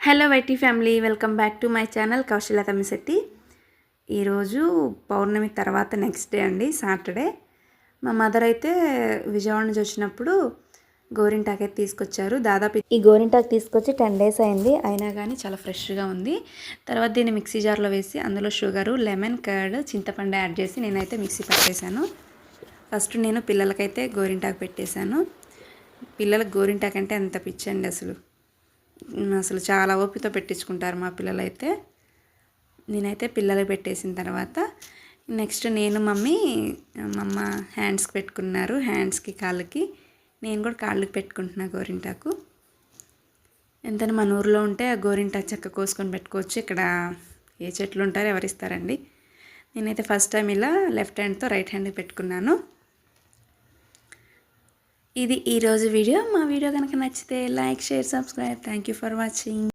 Hello YT family, welcome back to my channel Kaushalya Tammisetti. ఈరోజు పౌర్ణమి తర్వాత నెక్స్ట్ డే అండి, సాటర్డే. మా మదర్ అయితే విజయవాడ నుంచి వచ్చినప్పుడు గోరింటాకు అయితే తీసుకొచ్చారు. దాదాపు ఈ గోరింటాకు తీసుకొచ్చి 10 days అయింది, అయినా కానీ చాలా ఫ్రెష్గా ఉంది. తర్వాత దీన్ని మిక్సీ జార్లో వేసి అందులో షుగరు, లెమన్, కర్డ్, చింతపండు యాడ్ చేసి నేనైతే మిక్సీ పట్టేశాను. ఫస్ట్ నేను పిల్లలకైతే గోరింటాకు పెట్టేశాను. పిల్లలకు గోరింటాకు అంటే ఎంత పిచ్చండి అసలు చాలా ఓపికతో పెట్టించుకుంటారు మా పిల్లలైతే. నేనైతే పిల్లలకి పెట్టేసిన తర్వాత నెక్స్ట్ నేను మా అమ్మ హ్యాండ్స్కి పెట్టుకున్నారు, హ్యాండ్స్కి కాళ్ళకి. నేను కూడా కాళ్ళకి పెట్టుకుంటున్నా గోరింటాకు. ఎంతైనా మన ఊరిలో ఉంటే ఆ గోరింటాకు చెక్క కోసుకొని పెట్టుకోవచ్చు. ఇక్కడ ఏ చెట్లు ఉంటారో ఎవరిస్తారండి. నేనైతే ఫస్ట్ టైం ఇలా లెఫ్ట్ హ్యాండ్తో రైట్ హ్యాండ్కి పెట్టుకున్నాను. ఇది ఈరోజు వీడియో. మా వీడియో కనుక నచ్చితే like, share, subscribe. Thank you for watching.